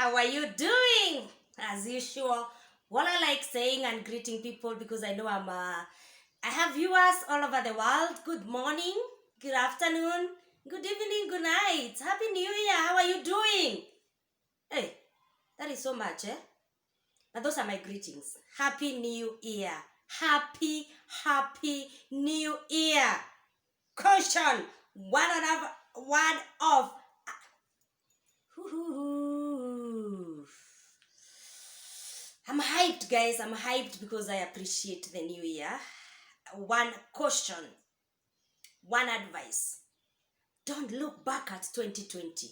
How are you doing? As usual, what I like saying and greeting people because I know I have viewers all over the world. Good morning, good afternoon, good evening, good night. Happy New Year. How are you doing? Hey, that is so much, eh? But those are my greetings. Happy New Year. Happy New Year. Caution. One of. I'm hyped, guys. I'm hyped because I appreciate the new year. One caution, one advice. Don't look back at 2020.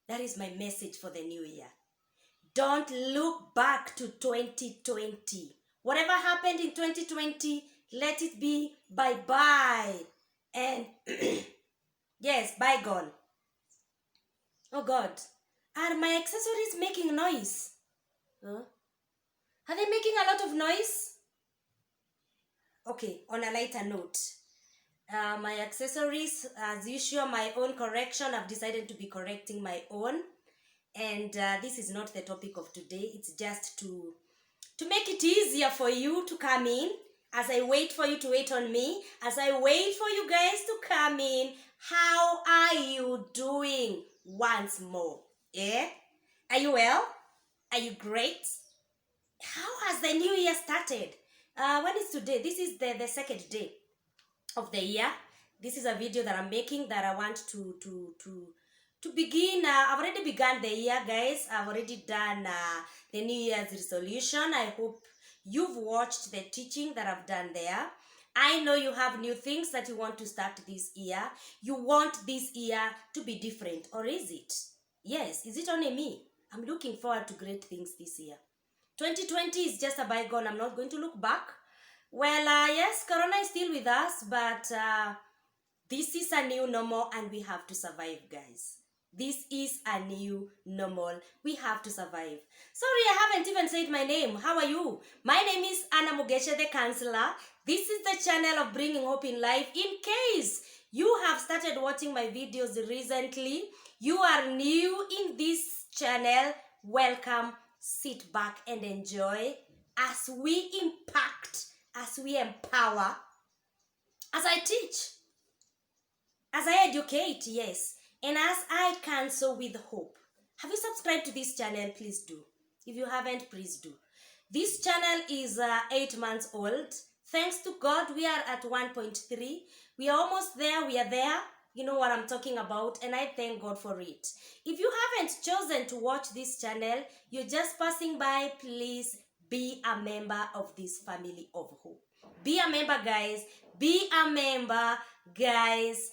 That is my message for the new year. Don't look back to 2020. Whatever happened in 2020, let it be bye-bye. And yes, bygone. Oh God, are my accessories making noise? Huh? Are they making a lot of noise? Okay, on a lighter note, my accessories, as usual, my own correction. I've decided to be correcting my own. And this is not the topic of today. It's just to make it easier for you to come in. As I wait for you to wait on me. As I wait for you guys to come in. How are you doing once more? Yeah? Are you well? Are you great? How has the new year started? When is today? This is the second day of the year. This is a video that I'm making that I want to begin. I've already begun the year, guys. I've already done the New Year's resolution. I hope you've watched the teaching that I've done there. I know you have new things that you want to start this year. You want this year to be different, or is it? Yes, is it only me? I'm looking forward to great things this year. 2020 is just a bygone. I'm not going to look back. Well, yes, Corona is still with us, but this is a new normal and we have to survive, guys. This is a new normal. We have to survive. Sorry, I haven't even said my name. How are you? My name is Anna Mugeche, the counselor. This is the channel of bringing hope in life. In case you have started watching my videos recently, you are new in this channel, welcome. Sit back and enjoy as we impact, as we empower, as I teach, as I educate, yes, and as I counsel with hope. Have you subscribed to this channel? Please do. If you haven't, please do. This channel is 8 months old. Thanks to God, we are at 1.3. We are almost there. We are there. You know what I'm talking about, and I thank God for it. If you haven't chosen to watch this channel, you're just passing by, please be a member of this family of hope. Be a member, guys. Be a member, guys.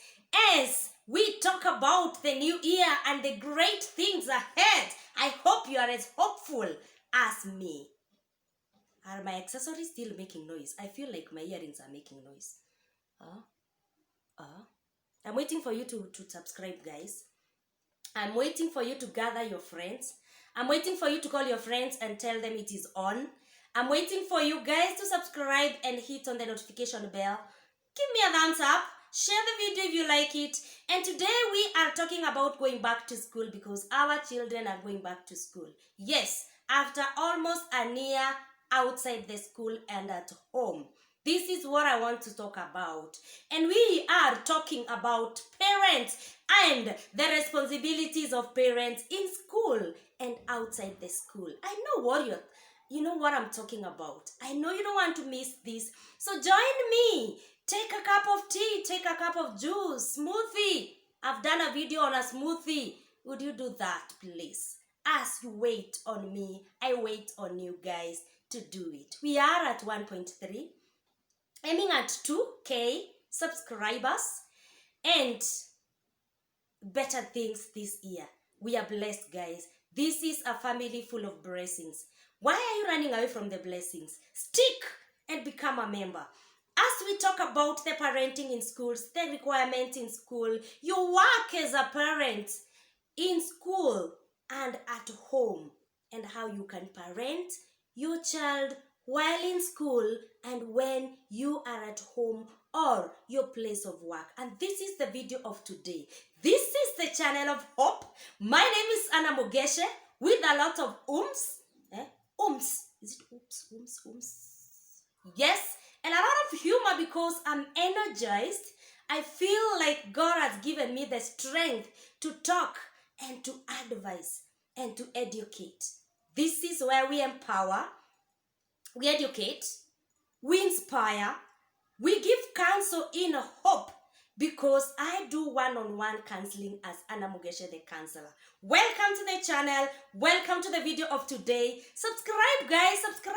As we talk about the new year and the great things ahead, I hope you are as hopeful as me. Are my accessories still making noise? I feel like my earrings are making noise. I'm waiting for you to subscribe, guys. I'm waiting for you to gather your friends. I'm waiting for you to call your friends and tell them it is on. I'm waiting for you guys to subscribe and hit on the notification bell. Give me a thumbs up. Share the video if you like it. And today we are talking about going back to school because our children are going back to school. Yes, after almost a year outside the school and at home. This is what I want to talk about. And we are talking about parents and the responsibilities of parents in school and outside the school. I know you know what I'm talking about. I know you don't want to miss this. So join me. Take a cup of tea, take a cup of juice, smoothie. I've done a video on a smoothie. Would you do that, please? As you wait on me, I wait on you guys to do it. We are at 1.3. Aiming at 2K subscribers and better things this year. We are blessed, guys. This is a family full of blessings. Why are you running away from the blessings? Stick and become a member. As we talk about the parenting in schools, the requirements in school, your work as a parent in school and at home, and how you can parent your child while in school and when you are at home or your place of work. And this is the video of today. This is the channel of hope. My name is Anna Mugeche. with a lot of ooms. Is it ooms? Yes, and a lot of humor because I'm energized. I feel like God has given me the strength to talk and to advise and to educate. This is where we empower, we educate, we inspire, we give counsel in hope because I do one-on-one counseling as Anna Mugeche, the counselor. Welcome to the channel. Welcome to the video of today. Subscribe, guys. Subscribe.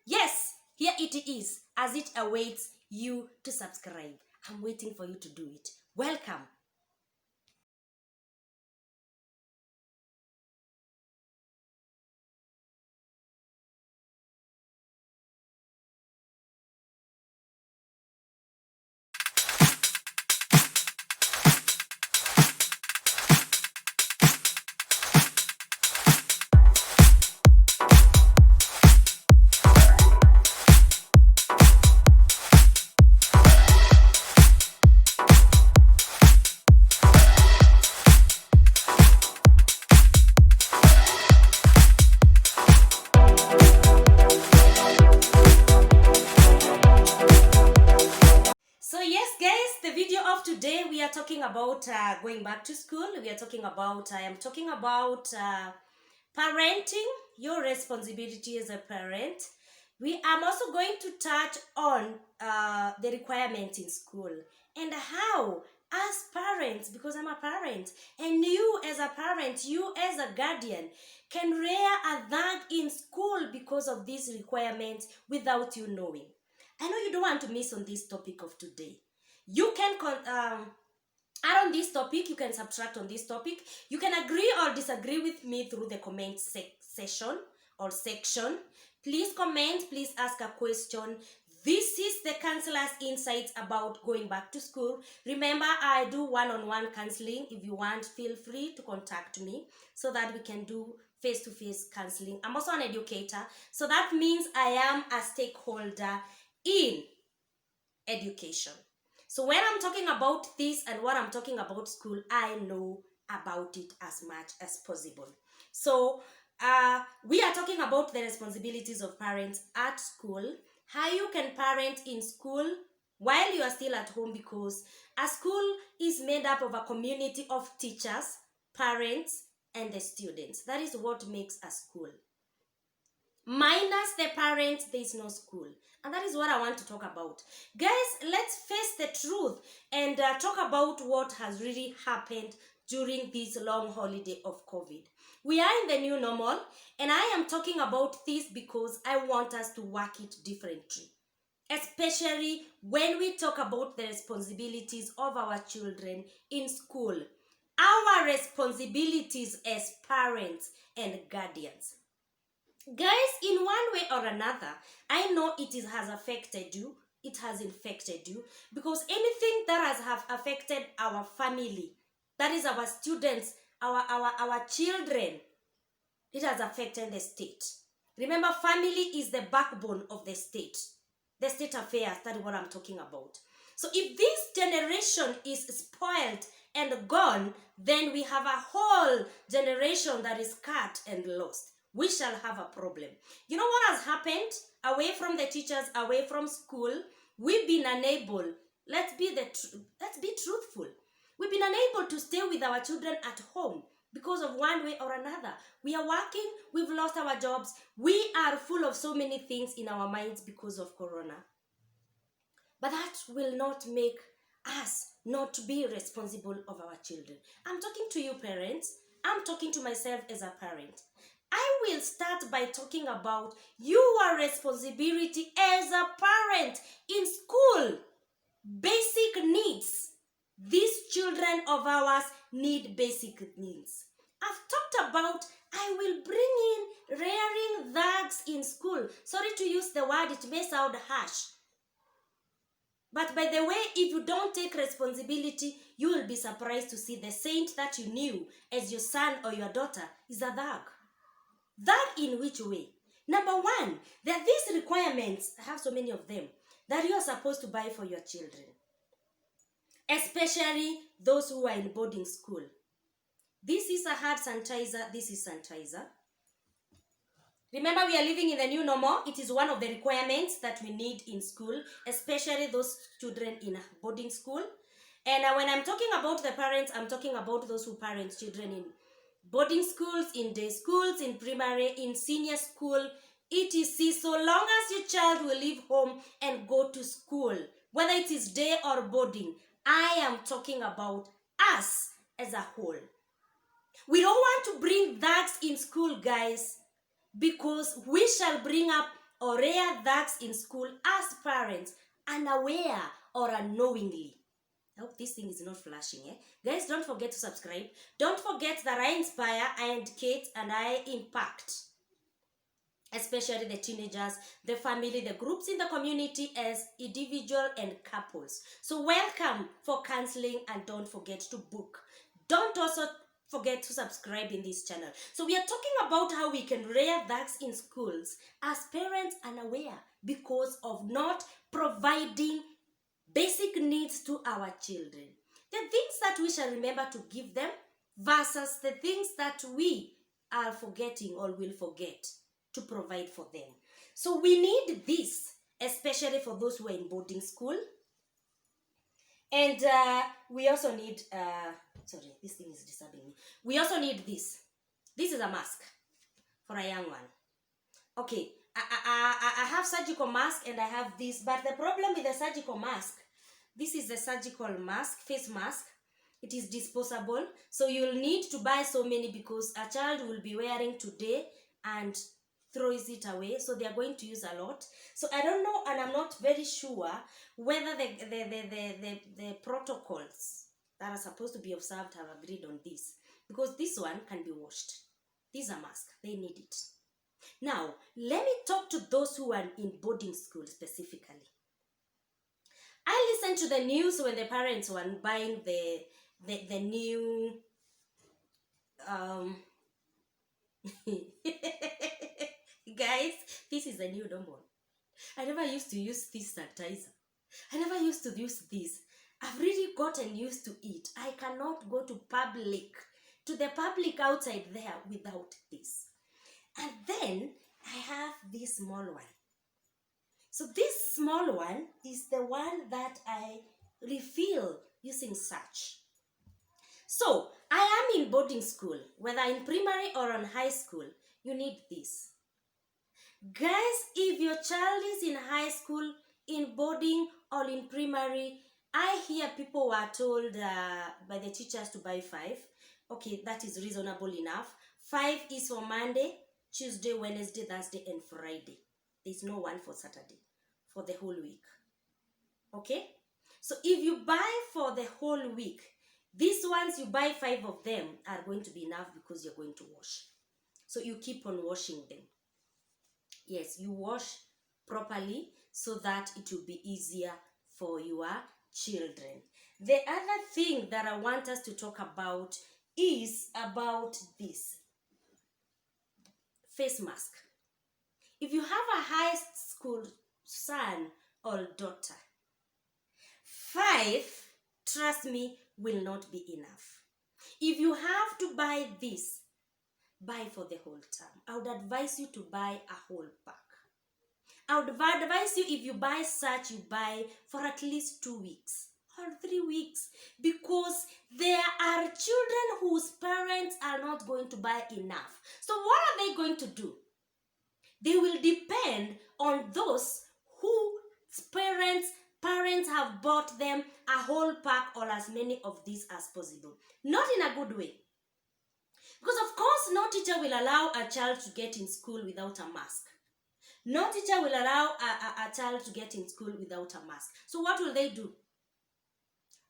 Yes, here it is as it awaits you to subscribe. I'm waiting for you to do it. Welcome. So yes, guys, the video of today we are talking about going back to school. I am talking about parenting, your responsibility as a parent. I'm also going to touch on the requirements in school and how as parents, because I'm a parent, and you as a parent, you as a guardian, can rear a thug in school because of these requirements without you knowing. I know you don't want to miss on this topic of today. You can add on this topic, you can subtract on this topic. You can agree or disagree with me through the comment session or section. Please comment, please ask a question. This is the counselor's insights about going back to school. Remember, I do one-on-one counseling. If you want, feel free to contact me so that we can do face-to-face counseling. I'm also an educator, so that means I am a stakeholder in education. So when I'm talking about this and what I'm talking about school, I know about it as much as possible. So we are talking about the responsibilities of parents at school, how you can parent in school while you are still at home, because a school is made up of a community of teachers, parents, and the students. That is what makes a school. Minus the parents, there is no school. And that is what I want to talk about. Guys, let's face the truth and talk about what has really happened during this long holiday of COVID. We are in the new normal, and I am talking about this because I want us to work it differently. Especially when we talk about the responsibilities of our children in school. Our responsibilities as parents and guardians. Guys, in one way or another, I know has affected you, it has infected you, because anything that has have affected our family, that is our students, our children, it has affected the state. Remember, family is the backbone of the state affairs. That is what I'm talking about. So if this generation is spoiled and gone, then we have a whole generation that is cut and lost. We shall have a problem. You know what has happened? Away from the teachers, away from school, we've been unable. Let's be truthful. We've been unable to stay with our children at home because of one way or another. We are working, we've lost our jobs. We are full of so many things in our minds because of Corona. But that will not make us not to be responsible of our children. I'm talking to you parents. I'm talking to myself as a parent. I will start by talking about your responsibility as a parent in school. Basic needs. These children of ours need basic needs. I've talked about I will bring in rearing thugs in school. Sorry to use the word, it may sound harsh. But by the way, if you don't take responsibility, you will be surprised to see the saint that you knew as your son or your daughter is a thug. That in which way? Number one, there are these requirements, I have so many of them, that you are supposed to buy for your children. Especially those who are in boarding school. This is a hand sanitizer. This is sanitizer. Remember, we are living in the new normal. It is one of the requirements that we need in school, especially those children in boarding school. And when I'm talking about the parents, I'm talking about those who parent children in boarding schools, in day schools, in primary, in senior school, etc. So long as your child will leave home and go to school, whether it is day or boarding, I am talking about us as a whole. We don't want to bring that in school, guys, because we shall bring up or rear that in school as parents, unaware or unknowingly. I hope this thing is not flashing. Guys, don't forget to subscribe. Don't forget that I inspire, I educate, and I impact, especially the teenagers, the family, the groups in the community as individual and couples. So welcome for counseling, and don't forget to book. Don't also forget to subscribe in this channel. So we are talking about how we can rear ducks in schools as parents unaware because of not providing basic needs to our children. The things that we shall remember to give them versus the things that we are forgetting or will forget to provide for them. So we need this, especially for those who are in boarding school. And we also need, sorry, this thing is disturbing me. We also need this. This is a mask for a young one. Okay, I have surgical mask and I have this, but the problem with the surgical mask, this is the surgical mask, face mask. It is disposable, so you'll need to buy so many because a child will be wearing today and throws it away, so they are going to use a lot. So I don't know, and I'm not very sure whether the protocols that are supposed to be observed have agreed on this, because this one can be washed. This is a mask, they need it. Now let me talk to those who are in boarding school specifically. I listened to the news when the parents were buying the new guys, this is a new normal. I never used to use this sanitizer. I never used to use this. I've really gotten used to it. I cannot go to the public outside there without this. And then I have this small one. So this small one is the one that I refill using such. So I am in boarding school, whether in primary or in high school, you need this. Guys, if your child is in high school, in boarding or in primary, I hear people were told by the teachers to buy 5. Okay, that is reasonable enough. 5 is for Monday, Tuesday, Wednesday, Thursday, and Friday. There's no one for Saturday, for the whole week. Okay? So if you buy for the whole week, these ones you buy 5 of them are going to be enough because you're going to wash. So you keep on washing them. Yes, you wash properly so that it will be easier for your children. The other thing that I want us to talk about is about this face mask. If you have a high school son or daughter, 5, trust me, will not be enough. If you have to buy this, buy for the whole term. I would advise you to buy a whole pack. I would advise you, if you buy such, you buy for at least 2 weeks or 3 weeks, because there are children whose parents are not going to buy enough. So what are they going to do? They will depend on those whose parents have bought them a whole pack or as many of these as possible. Not in a good way. Because of course, no teacher will allow a child to get in school without a mask. No teacher will allow a child to get in school without a mask. So what will they do?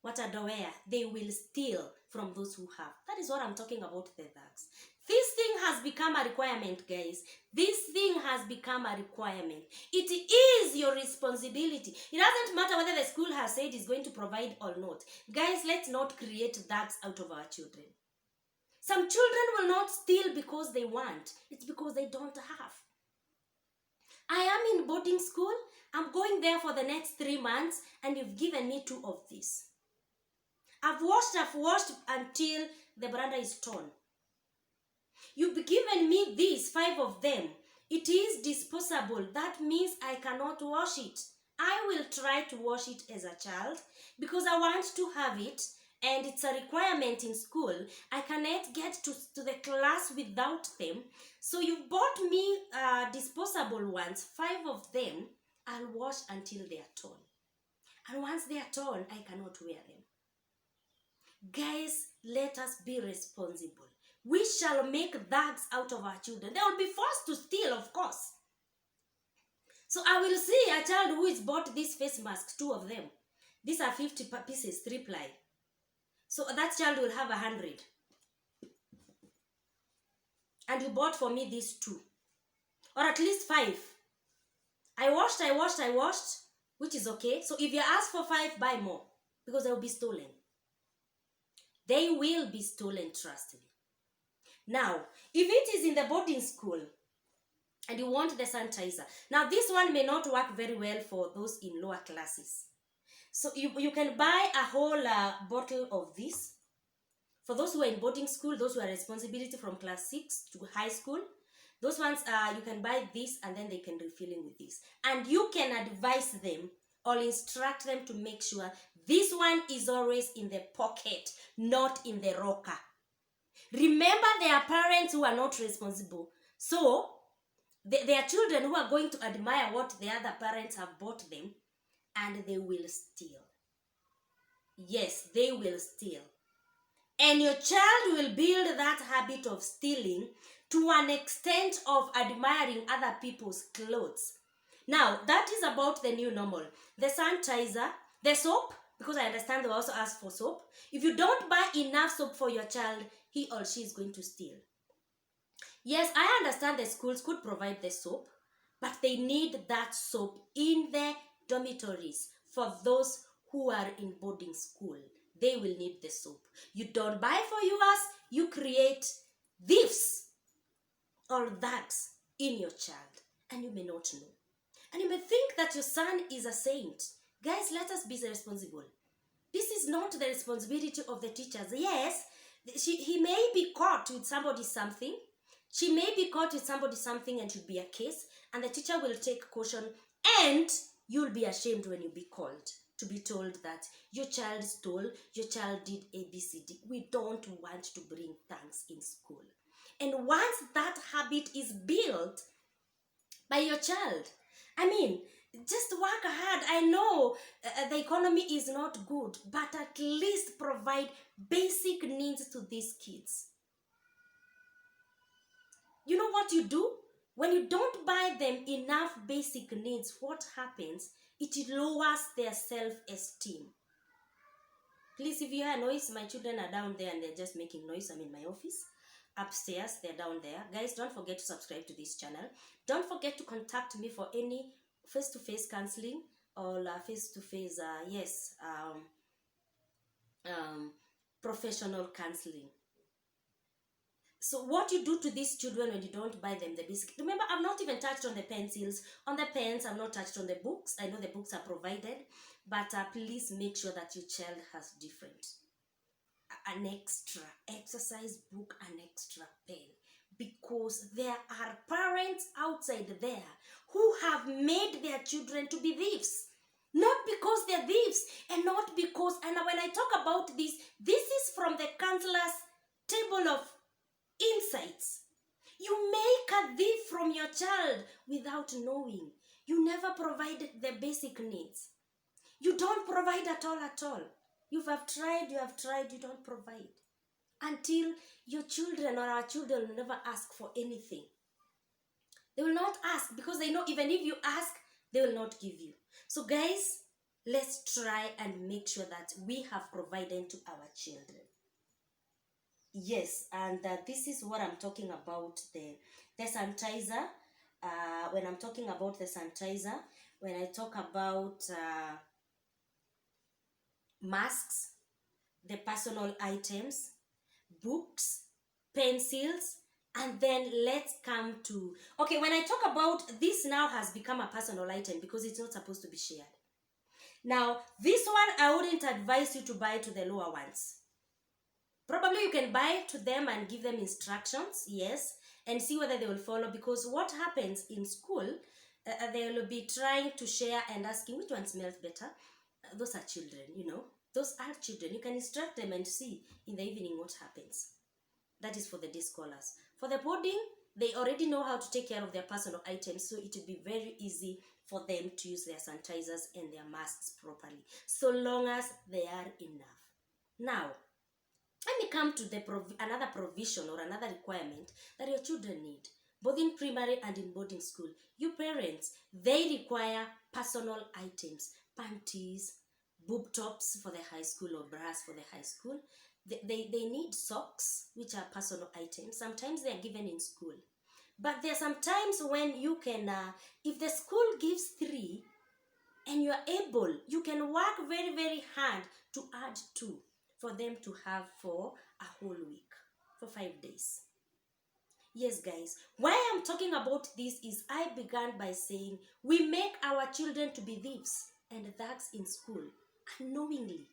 What are they wear? They will steal from those who have. That is what I'm talking about, the thugs. This thing has become a requirement, guys. This thing has become a requirement. It is your responsibility. It doesn't matter whether the school has said it's going to provide or not. Guys, let's not create thugs out of our children. Some children will not steal because they want. It's because they don't have. I am in boarding school. I'm going there for the next 3 months, and you've given me 2 of these. I've washed until the veranda is torn. You've given me these 5 of them. It is disposable. That means I cannot wash it. I will try to wash it as a child because I want to have it, and it's a requirement in school. I cannot get to the class without them. So you bought me disposable ones, 5 of them. I'll wash until they are torn. And once they are torn, I cannot wear them. Guys, let us be responsible. We shall make thugs out of our children. They will be forced to steal, of course. So I will see a child who is bought these face masks, 2 of them. These are 50 pieces, 3-ply. So that child will have 100. And you bought for me these 2. Or at least 5. I washed, which is okay. So if you ask for 5, buy more. Because they will be stolen. They will be stolen, trust me. Now, if it is in the boarding school and you want the sanitizer, now this one may not work very well for those in lower classes. So you can buy a whole bottle of this. For those who are in boarding school, those who are responsibility from class 6 to high school, those ones, you can buy this and then they can refill in with this. And you can advise them or instruct them to make sure this one is always in the pocket, not in the rocker. Remember, there are parents who are not responsible. So, there are children who are going to admire what the other parents have bought them, and they will steal. Yes, they will steal. And your child will build that habit of stealing to an extent of admiring other people's clothes. Now, that is about the new normal. The sanitizer, the soap, because I understand they also ask for soap. If you don't buy enough soap for your child, he or she is going to steal. Yes, I understand the schools could provide the soap, but they need that soap in the dormitories for those who are in boarding school. They will need the soap. You don't buy for yours, you create thieves or thugs in your child, and you may not know. And you may think that your son is a saint. Guys, let us be responsible. This is not the responsibility of the teachers. Yes, he may be caught with somebody something. She may be caught with somebody something and should be a case. And the teacher will take caution. And you'll be ashamed when you be called to be told that your child stole, your child did ABCD. We don't want to bring thugs in school. And once that habit is built by your child, I mean, just work hard. I know the economy is not good, but at least provide basic needs to these kids. You know what you do? When you don't buy them enough basic needs, what happens? It lowers their self-esteem. Please, if you hear noise, my children are down there and they're just making noise. I'm in my office. Upstairs, they're down there. Guys, don't forget to subscribe to this channel. Don't forget to contact me for any face-to-face counseling or face-to-face, professional counseling. So what you do to these children when you don't buy them the basic... Remember, I've not even touched on the pencils, on the pens. I've not touched on the books. I know the books are provided, but please make sure that your child has different. An extra exercise book, an extra pen. Because there are parents outside there who have made their children to be thieves. Not because they're thieves, and not because... And when I talk about this, this is from the counselor's table of insights. You make a thief from your child without knowing. You never provided the basic needs. You don't provide at all. You have tried, you don't provide. Until your children or our children will never ask for anything. They will not ask because they know even if you ask, they will not give you. So guys, let's try and make sure that we have provided to our children. Yes, and this is what I'm talking about, the sanitizer. When I'm talking about the sanitizer, when I talk about masks, the personal items, books, pencils, and then let's come to... Okay, when I talk about this now has become a personal item because it's not supposed to be shared. Now, this one, I wouldn't advise you to buy to the lower ones. Probably you can buy to them and give them instructions, yes, and see whether they will follow, because what happens in school, they will be trying to share and asking which one smells better. Those are children, those are children. You can instruct them and see in the evening what happens. That is for the day scholars. For the boarding, they already know how to take care of their personal items, so it will be very easy for them to use their sanitizers and their masks properly, so long as they are enough. Now, let me come to another provision or another requirement that your children need, both in primary and in boarding school. You parents, they require personal items, panties, boob tops for the high school or bras for the high school. They need socks, which are personal items. Sometimes they are given in school. But there are some times when you can, if the school gives 3 and you are able, you can work very, very hard to add 2 for them to have for a whole week, for 5 days. Yes, guys, why I'm talking about this is I began by saying we make our children to be thieves and thugs in school unknowingly.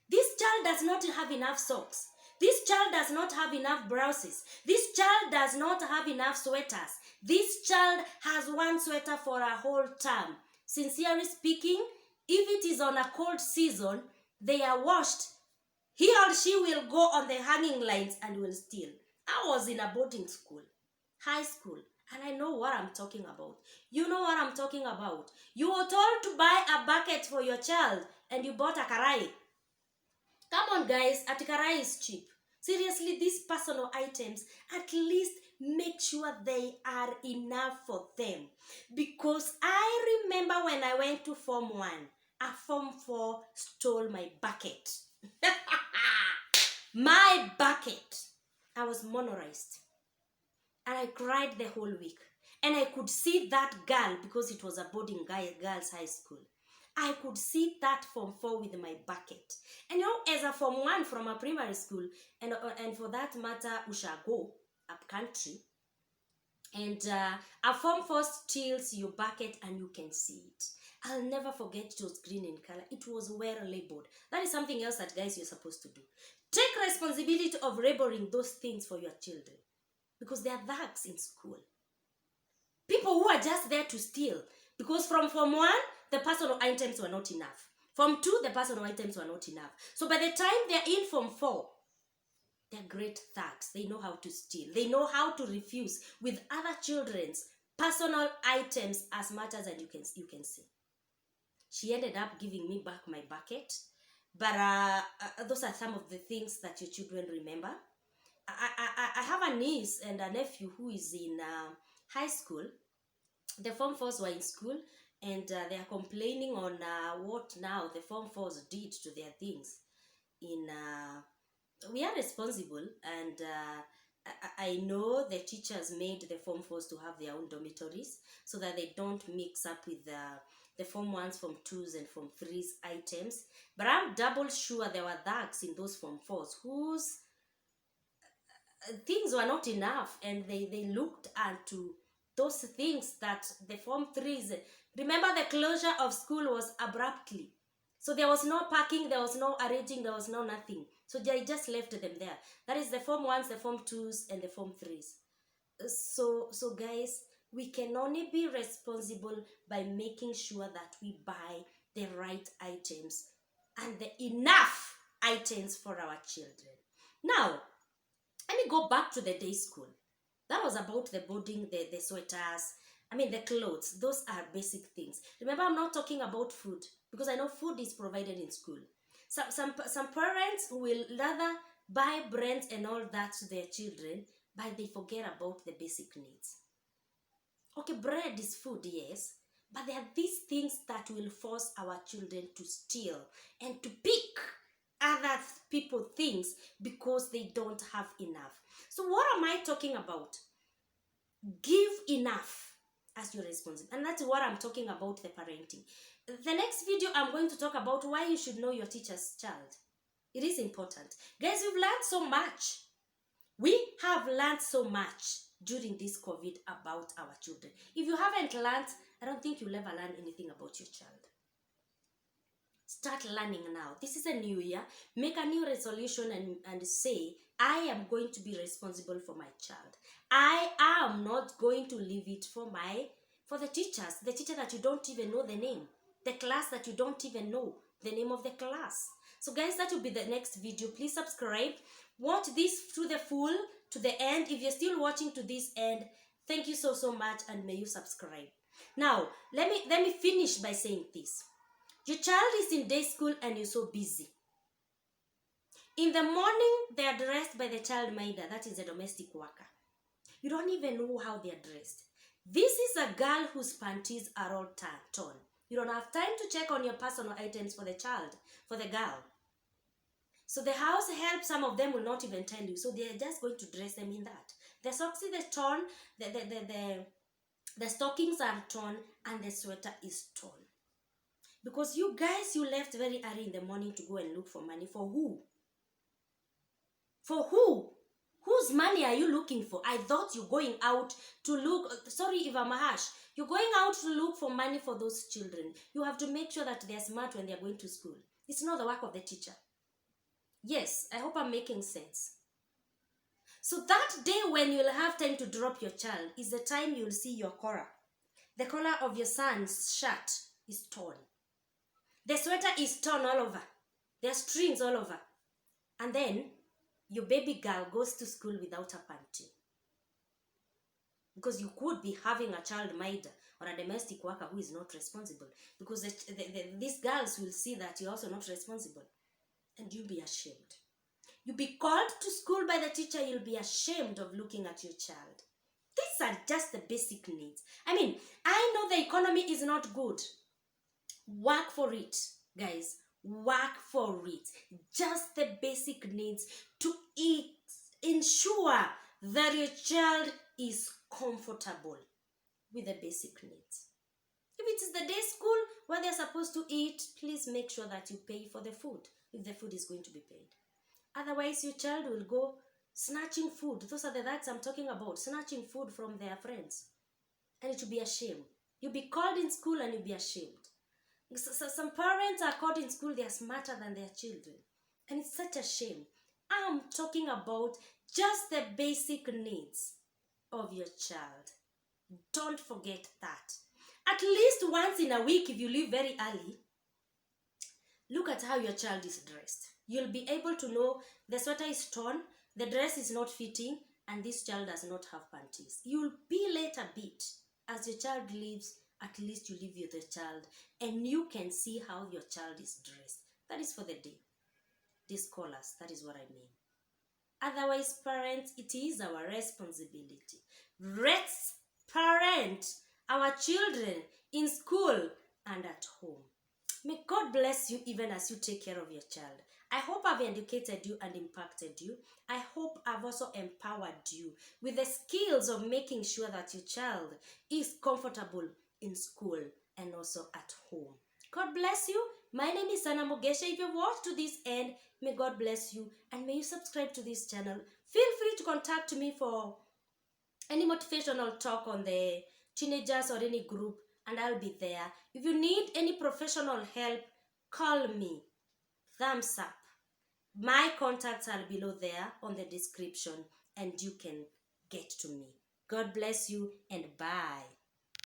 This child does not have enough socks. This child does not have enough blouses. This child does not have enough sweaters. This child has 1 sweater for a whole term. Sincerely speaking, if it is on a cold season, they are washed. He or she will go on the hanging lines and will steal. I was in a boarding school, high school, and I know what I'm talking about. You know what I'm talking about. You were told to buy a bucket for your child and you bought a karai. Come on, guys, a karai is cheap. Seriously, these personal items, at least make sure they are enough for them. Because I remember when I went to Form 1, a Form 4 stole my bucket. My bucket. I was monorized. And I cried the whole week. And I could see that girl, because it was a boarding girls' high school. I could see that Form 4 with my bucket. And as a Form 1 from a primary school, and for that matter, Ushago, up country, and a Form 4 steals your bucket and you can see it. I'll never forget, it was green in color. It was well labeled. That is something else that, guys, you're supposed to do. Take responsibility of labeling those things for your children, because they are thugs in school. People who are just there to steal. Because from Form 1, the personal items were not enough. Form 2, the personal items were not enough. So by the time they're in Form 4, they're great thugs. They know how to steal. They know how to refuse with other children's personal items as much as you can see. She ended up giving me back my bucket. But those are some of the things that your children remember. I have a niece and a nephew who is in high school. The Form 4s were in school, and they are complaining on what now the Form 4s did to their things. We are responsible, and I know the teachers made the Form 4s to have their own dormitories so that they don't mix up with the Form 1s, Form 2s, and Form 3s items. But I'm double sure there were thugs in those Form 4s whose things were not enough, and they looked into those things that the Form 3s. Remember, the closure of school was abruptly. So there was no packing, there was no arranging, there was no nothing. So they just left them there. That is the Form 1s, the Form 2s, and the Form 3s. So guys, we can only be responsible by making sure that we buy the right items and the enough items for our children. Now, let me go back to the day school. That was about the boarding, the sweaters, the clothes. Those are basic things. Remember, I'm not talking about food, because I know food is provided in school. Some parents will rather buy brands and all that to their children, but they forget about the basic needs. Okay, bread is food, yes, but there are these things that will force our children to steal and to pick other people things because they don't have enough. So what am I talking about? Give enough as your responsibility. And that's what I'm talking about, the parenting. The next video, I'm going to talk about why you should know your teacher's child. It is important. Guys, we've learned so much. We have learned so much during this COVID about our children. If you haven't learned, I don't think you'll ever learn anything about your child. Start learning now. This is a new year. Make a new resolution and say, I am going to be responsible for my child. I am not going to leave it for the teachers. The teacher that you don't even know the name. The class that you don't even know the name of the class. So guys, that will be the next video. Please subscribe. Watch this to the full, to the end. If you're still watching to this end, thank you so much, and may you subscribe. Now, let me finish by saying this. Your child is in day school and you're so busy. In the morning, they are dressed by the child minder, that is a domestic worker. You don't even know how they are dressed. This is a girl whose panties are all torn. You don't have time to check on your personal items for the child, for the girl. So the house help, some of them will not even tell you. So they are just going to dress them in that. The socks is torn, the stockings are torn, and the sweater is torn. Because you guys, you left very early in the morning to go and look for money. For who? For who? Whose money are you looking for? I thought you're going out to look, sorry if I'm harsh, you're going out to look for money for those children. You have to make sure that they're smart when they're going to school. It's not the work of the teacher. Yes, I hope I'm making sense. So that day when you'll have time to drop your child is the time you'll see your collar. The collar of your son's shirt is torn. The sweater is torn all over. There are strings all over. And then your baby girl goes to school without a panty. Because you could be having a child minder or a domestic worker who is not responsible. Because these girls will see that you're also not responsible. And you'll be ashamed. You'll be called to school by the teacher. You'll be ashamed of looking at your child. These are just the basic needs. I mean, I know the economy is not good. Work for it, guys. Work for it. Just the basic needs to ensure that your child is comfortable with the basic needs. If it is the day school where they're supposed to eat, please make sure that you pay for the food, if the food is going to be paid. Otherwise, your child will go snatching food. Those are the acts I'm talking about, snatching food from their friends. And it will be a shame. You'll be called in school and you'll be ashamed. So some parents are caught in school, they are smarter than their children. And it's such a shame. I'm talking about just the basic needs of your child. Don't forget that. At least once in a week, if you leave very early, look at how your child is dressed. You'll be able to know the sweater is torn, the dress is not fitting, and this child does not have panties. You'll be late a bit. As your child leaves, at least you leave with the child and you can see how your child is dressed. That is for the day. These scholars, that is what I mean. Otherwise, parents, it is our responsibility. Let's parent our children in school and at home. May God bless you even as you take care of your child. I hope I've educated you and impacted you. I hope I've also empowered you with the skills of making sure that your child is comfortable in school and also at home. God bless you. My name is Anna Mugeche. If you've watched to this end, may God bless you and may you subscribe to this channel. Feel free to contact me for any motivational talk on the teenagers or any group, and I'll be there. If you need any professional help, call me. Thumbs up. My contacts are below there on the description and you can get to me. God bless you and bye.